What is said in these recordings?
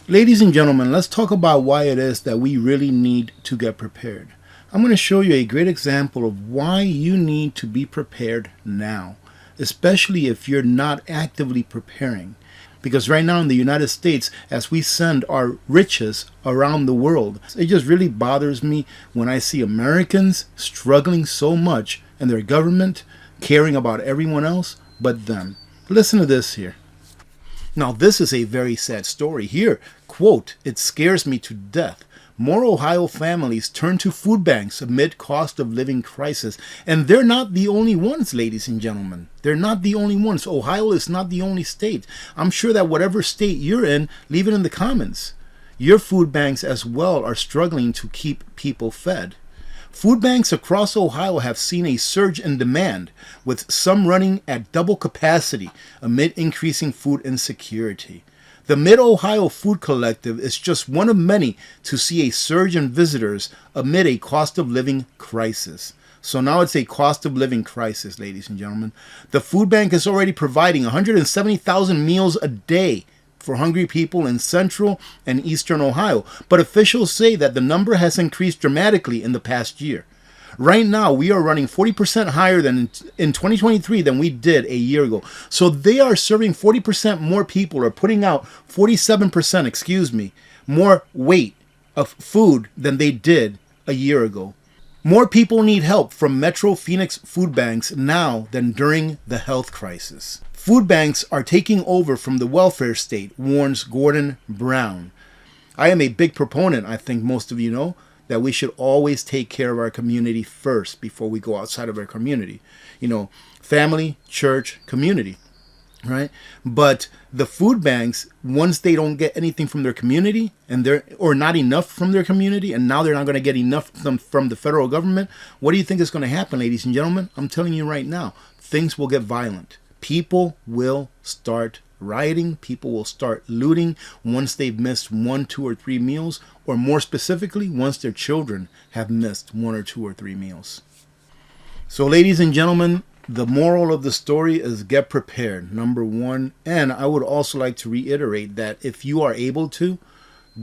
Ladies and gentlemen, let's talk about why it is that we really need to get prepared. I'm going to show you a great example of why you need to be prepared now, especially if you're not actively preparing. Because right now in the United States, as we send our riches around the world, it just really bothers me when I see Americans struggling so much and their government caring about everyone else but them. Listen to this here. Now, this is a very sad story. Here, quote, "It scares me to death. More Ohio families turn to food banks amid cost of living crisis." And they're not the only ones, ladies and gentlemen. They're not the only ones. Ohio is not the only state. I'm sure that whatever state you're in, leave it in the comments. Your food banks as well are struggling to keep people fed. Food banks across Ohio have seen a surge in demand, with some running at double capacity amid increasing food insecurity. The Mid-Ohio Food Collective is just one of many to see a surge in visitors amid a cost of living crisis. So now it's a cost of living crisis, ladies and gentlemen. The food bank is already providing 170,000 meals a day for hungry people in central and eastern Ohio, but officials say that the number has increased dramatically in the past year. Right now, we are running 40% higher than in 2023 than we did a year ago. So they are serving 40% more people, or putting out 47%, more weight of food than they did a year ago. More people need help from Metro Phoenix food banks now than during the health crisis. Food banks are taking over from the welfare state, warns Gordon Brown. I am a big proponent, I think most of you know, that we should always take care of our community first before we go outside of our community. You know, family, church, community, right? But the food banks, once they don't get anything from their community or not enough from their community, and now they're not going to get enough from the federal government, what do you think is going to happen, ladies and gentlemen? I'm telling you right now, things will get violent. People will start rioting. People will start looting once they've missed 1, 2, or 3 meals, or more specifically, once their children have missed 1 or 2 or 3 meals. So, ladies and gentlemen, the moral of the story is get prepared, number one. And I would also like to reiterate that if you are able to,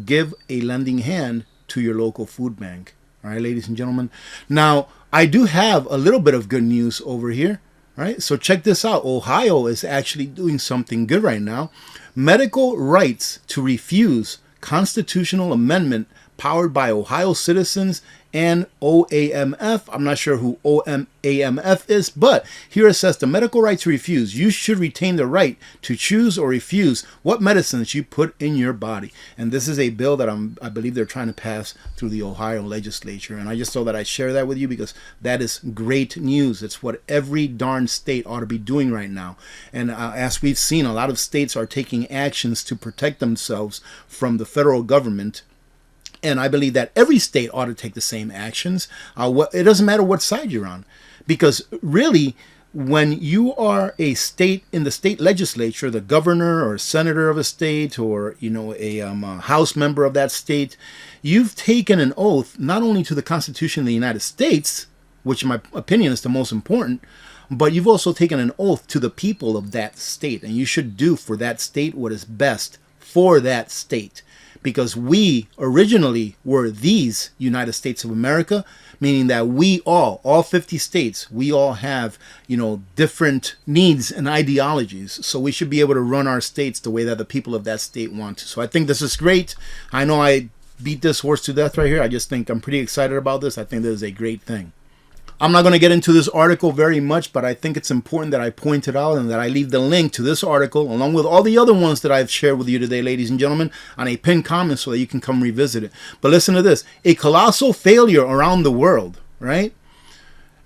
give a lending hand to your local food bank. All right, ladies and gentlemen. Now, I do have a little bit of good news over here. Right? So check this out. Ohio is actually doing something good right now. Medical rights to refuse constitutional amendment powered by Ohio citizens and OAMF. I'm not sure who OAMF is, but here it says the medical right to refuse. You should retain the right to choose or refuse what medicines you put in your body. And this is a bill that I believe they're trying to pass through the Ohio legislature. And I just thought that I'd share that with you because that is great news. It's what every darn state ought to be doing right now. And as we've seen, a lot of states are taking actions to protect themselves from the federal government. And I believe that every state ought to take the same actions. It doesn't matter what side you're on. Because really, when you are a state in the state legislature, the governor or senator of a state, or a house member of that state, you've taken an oath not only to the Constitution of the United States, which in my opinion is the most important, but you've also taken an oath to the people of that state. And you should do for that state what is best for that state. Because we originally were these United States of America, meaning that we all 50 states, we all have, different needs and ideologies. So we should be able to run our states the way that the people of that state want to. So I think this is great. I know I beat this horse to death right here. I just think I'm pretty excited about this. I think this is a great thing. I'm not going to get into this article very much, but I think it's important that I point it out and that I leave the link to this article, along with all the other ones that I've shared with you today, ladies and gentlemen, on a pinned comment so that you can come revisit it. But listen to this. A colossal failure around the world, right?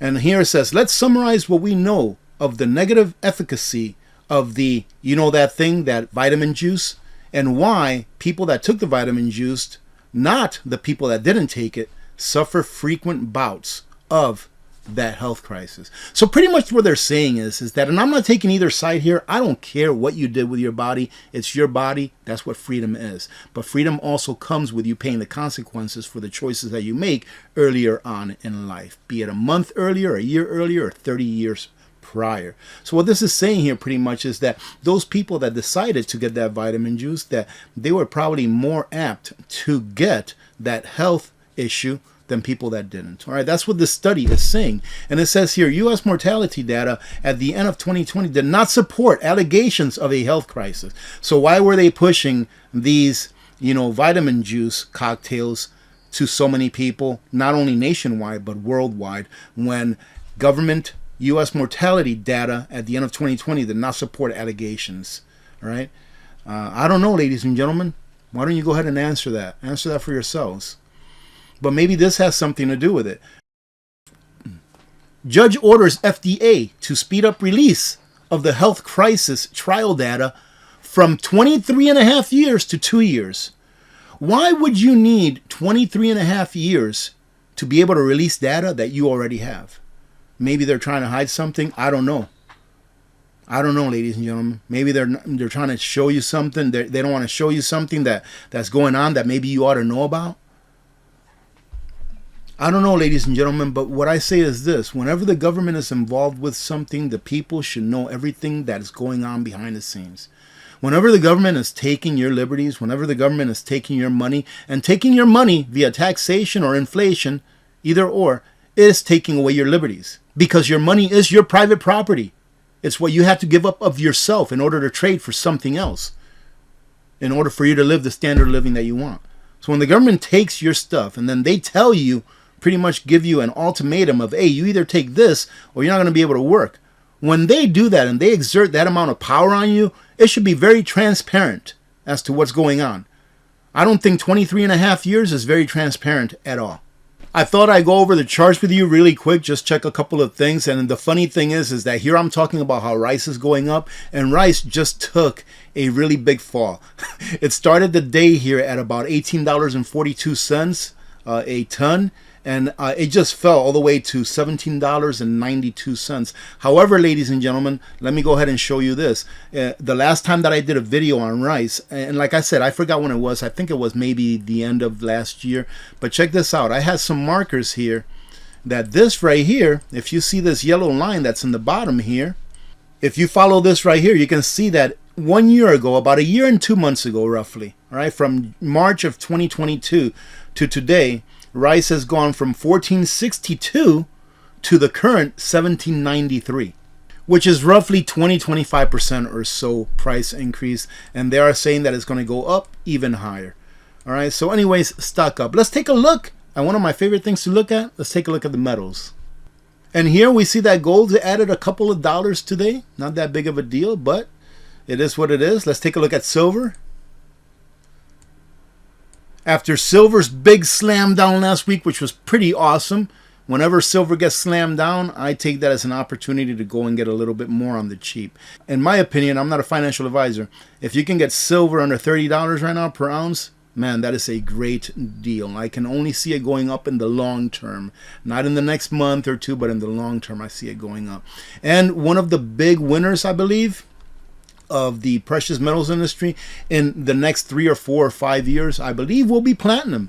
And here it says, let's summarize what we know of the negative efficacy of the, that vitamin juice, and why people that took the vitamin juice, not the people that didn't take it, suffer frequent bouts of that health crisis. So pretty much what they're saying is that, and I'm not taking either side here, I don't care what you did with your body. It's your body. That's what freedom is. But freedom also comes with you paying the consequences for the choices that you make earlier on in life, be it a month earlier, a year earlier, or 30 years prior. So what this is saying here pretty much is that those people that decided to get that vitamin juice, that they were probably more apt to get that health issue than people that didn't. All right, that's what this study is saying. And it says here, U.S. mortality data at the end of 2020 did not support allegations of a health crisis. So why were they pushing these, vitamin juice cocktails to so many people, not only nationwide, but worldwide, when government U.S. mortality data at the end of 2020 did not support allegations? All right. I don't know, ladies and gentlemen. Why don't you go ahead and answer that? Answer that for yourselves. But maybe this has something to do with it. Judge orders FDA to speed up release of the health crisis trial data from 23 and a half years to 2 years. Why would you need 23 and a half years to be able to release data that you already have? Maybe they're trying to hide something. I don't know. I don't know, ladies and gentlemen. Maybe they're trying to show you something. They don't want to show you something that's going on that maybe you ought to know about. I don't know, ladies and gentlemen, but what I say is this. Whenever the government is involved with something, the people should know everything that is going on behind the scenes. Whenever the government is taking your liberties, whenever the government is taking your money, and taking your money via taxation or inflation, either or, is taking away your liberties. Because your money is your private property. It's what you have to give up of yourself in order to trade for something else, in order for you to live the standard of living that you want. So when the government takes your stuff and then they tell you, pretty much give you an ultimatum of, hey, you either take this or you're not going to be able to work. When they do that and they exert that amount of power on you, it should be very transparent as to what's going on. I don't think 23 and a half years is very transparent at all. I thought I'd go over the charts with you really quick, just check a couple of things. And the funny thing is that here I'm talking about how rice is going up, and rice just took a really big fall. It started the day here at about $18.42 a ton. And it just fell all the way to $17.92. However, ladies and gentlemen, let me go ahead and show you this. The last time that I did a video on rice, and like I said, I forgot when it was. I think it was maybe the end of last year. But check this out. I had some markers here that this right here, if you see this yellow line that's in the bottom here, if you follow this right here, you can see that 1 year ago, about a year and 2 months ago, roughly, all right, from March of 2022 to today, rice has gone from $14.62 to the current $17.93, which is roughly 20-25% or so price increase. And they are saying that it's going to go up even higher. All right. So anyways, stock up. Let's take a look at one of my favorite things to look at. Let's take a look at the metals. And here we see that gold added a couple of dollars today. Not that big of a deal, but it is what it is. Let's take a look at silver. After silver's big slam down last week, which was pretty awesome, whenever silver gets slammed down, I take that as an opportunity to go and get a little bit more on the cheap. In my opinion, I'm not a financial advisor. If you can get silver under $30 right now per ounce, man, that is a great deal. I can only see it going up in the long term. Not in the next month or two, but in the long term, I see it going up. And one of the big winners, I believe, of the precious metals industry in the next 3 or 4 or 5 years, I believe, will be platinum,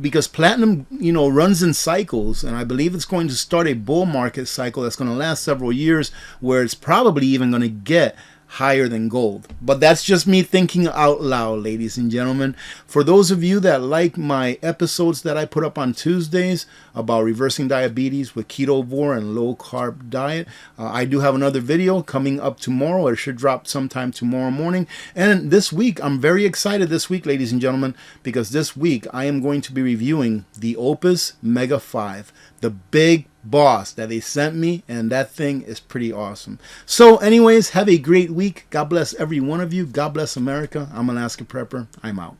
because platinum, runs in cycles, and I believe it's going to start a bull market cycle that's going to last several years, where it's probably even going to get higher than gold. But that's just me thinking out loud, ladies and gentlemen. For those of you that like my episodes that I put up on Tuesdays about reversing diabetes with ketovore and low carb diet, I do have another video coming up tomorrow. It should drop sometime tomorrow morning. And this week, I'm very excited this week, ladies and gentlemen, because this week I am going to be reviewing the Opus Mega 5, the big boss that they sent me, and that thing is pretty awesome. So anyways, have a great week. God bless every one of you. God bless America. I'm Alaska Prepper. I'm out.